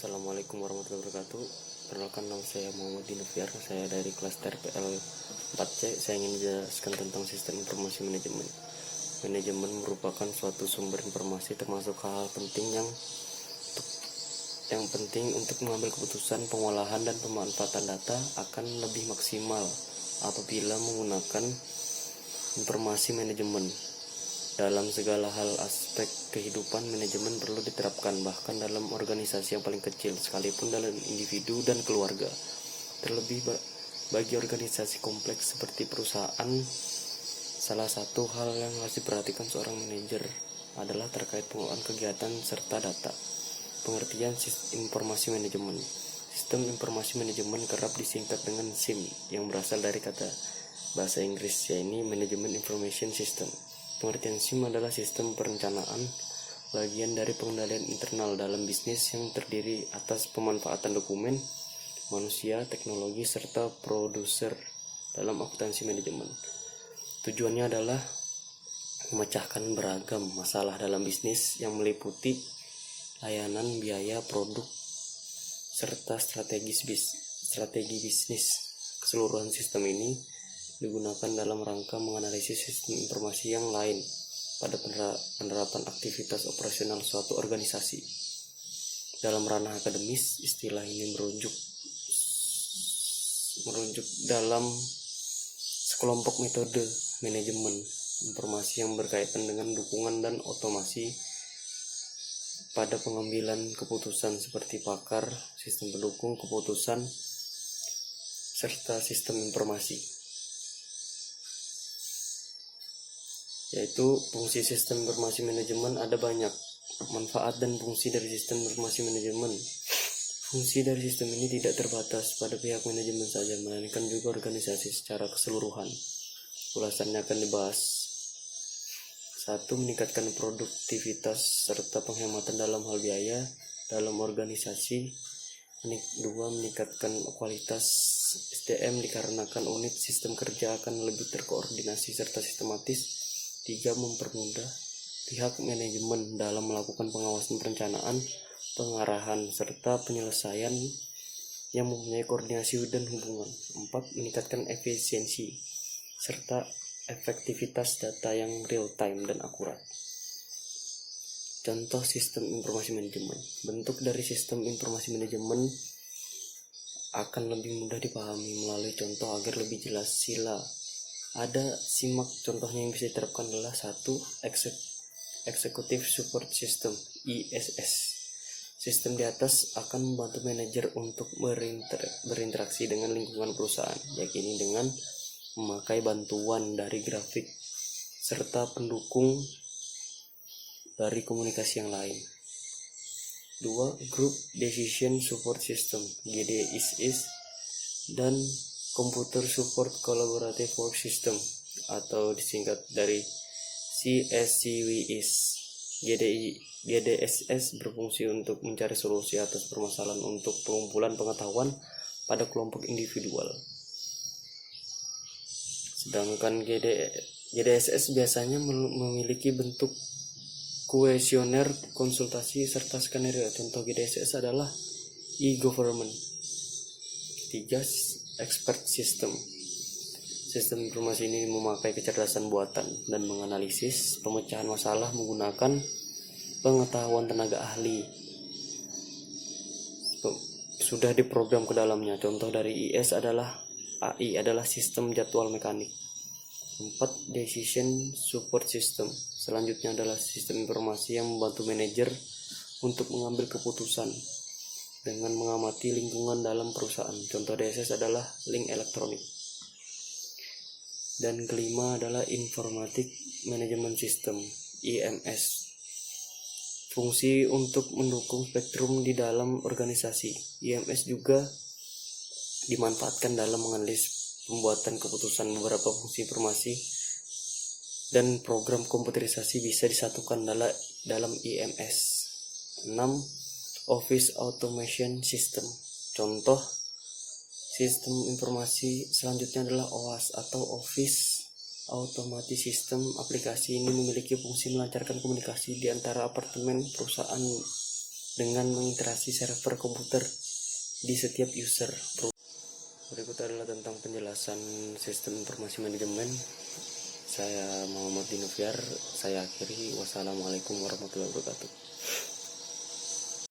Assalamualaikum warahmatullahi wabarakatuh. Perkenalkan, nama saya Muhammad Dinoviar. Saya dari kelas TRPL 4C. Saya ingin menjelaskan tentang sistem informasi manajemen. Manajemen merupakan suatu sumber informasi, termasuk hal penting yang penting untuk mengambil keputusan. Pengolahan dan pemanfaatan data akan lebih maksimal apabila menggunakan informasi manajemen. Dalam segala hal aspek kehidupan, manajemen perlu diterapkan, bahkan dalam organisasi yang paling kecil, sekalipun dalam individu dan keluarga. Terlebih bagi organisasi kompleks seperti perusahaan, salah satu hal yang harus diperhatikan seorang manajer adalah terkait pengelolaan kegiatan serta data. Pengertian sistem informasi manajemen. Sistem informasi manajemen kerap disingkat dengan SIM, yang berasal dari kata bahasa Inggris, yaitu Management Information System. Pengertian SIM adalah sistem perencanaan, bagian dari pengendalian internal dalam bisnis yang terdiri atas pemanfaatan dokumen, manusia, teknologi, serta produser dalam akuntansi manajemen. Tujuannya adalah memecahkan beragam masalah dalam bisnis yang meliputi layanan, biaya, produk, serta strategi bisnis. Keseluruhan sistem ini digunakan dalam rangka menganalisis sistem informasi yang lain pada penerapan aktivitas operasional suatu organisasi. Dalam ranah akademis, istilah ini merujuk dalam sekelompok metode manajemen informasi yang berkaitan dengan dukungan dan otomasi pada pengambilan keputusan seperti pakar, sistem pendukung keputusan, serta sistem informasi. Yaitu fungsi sistem informasi manajemen ada banyak. Manfaat dan fungsi dari sistem informasi manajemen. Fungsi dari sistem ini tidak terbatas pada pihak manajemen saja, melainkan juga organisasi secara keseluruhan. Ulasannya akan dibahas. 1. Meningkatkan produktivitas serta penghematan dalam hal biaya dalam organisasi. 2. Meningkatkan kualitas SDM dikarenakan unit sistem kerja akan lebih terkoordinasi serta sistematis. 3. Mempermudah pihak manajemen dalam melakukan pengawasan perencanaan, pengarahan, serta penyelesaian yang mempunyai koordinasi dan hubungan. 4. Meningkatkan efisiensi serta efektivitas data yang real time dan akurat. Contoh sistem informasi manajemen. Bentuk dari sistem informasi manajemen akan lebih mudah dipahami melalui contoh agar lebih jelas. Sila ada, simak contohnya yang bisa diterapkan adalah 1. Executive Support System (ISS). Sistem di atas akan membantu manajer untuk berinteraksi dengan lingkungan perusahaan, yakni dengan memakai bantuan dari grafik serta pendukung dari komunikasi yang lain. 2. Group Decision Support System (GDIS) dan Computer Support Collaborative Work System atau disingkat dari CSCWIS. GDSS berfungsi untuk mencari solusi atas permasalahan untuk pengumpulan pengetahuan pada kelompok individual. Sedangkan GDSS biasanya memiliki bentuk kuesioner, konsultasi, serta skenario. Contoh GDSS adalah e-government. 3. Expert System. Sistem informasi ini memakai kecerdasan buatan dan menganalisis pemecahan masalah menggunakan pengetahuan tenaga ahli. Sudah diprogram ke dalamnya. Contoh dari AI adalah sistem jadwal mekanik. 4. Decision Support System. Selanjutnya adalah sistem informasi yang membantu manajer untuk mengambil keputusan dengan mengamati lingkungan dalam perusahaan. Contoh DSS adalah link elektronik. Dan kelima adalah Informatic Management System (IMS). Fungsi untuk mendukung spektrum di dalam organisasi. IMS juga dimanfaatkan dalam menganalisis pembuatan keputusan. Beberapa fungsi informasi dan program komputerisasi bisa disatukan dalam IMS. 6. Office Automation System. Contoh sistem informasi selanjutnya adalah OAS atau Office Automatic System. Aplikasi ini memiliki fungsi melancarkan komunikasi di antara apartemen perusahaan dengan mengintegrasi server komputer di setiap user. Berikut adalah tentang penjelasan sistem informasi manajemen. Saya Muhammad Dinoviar, saya akhiri. Wassalamualaikum warahmatullahi wabarakatuh.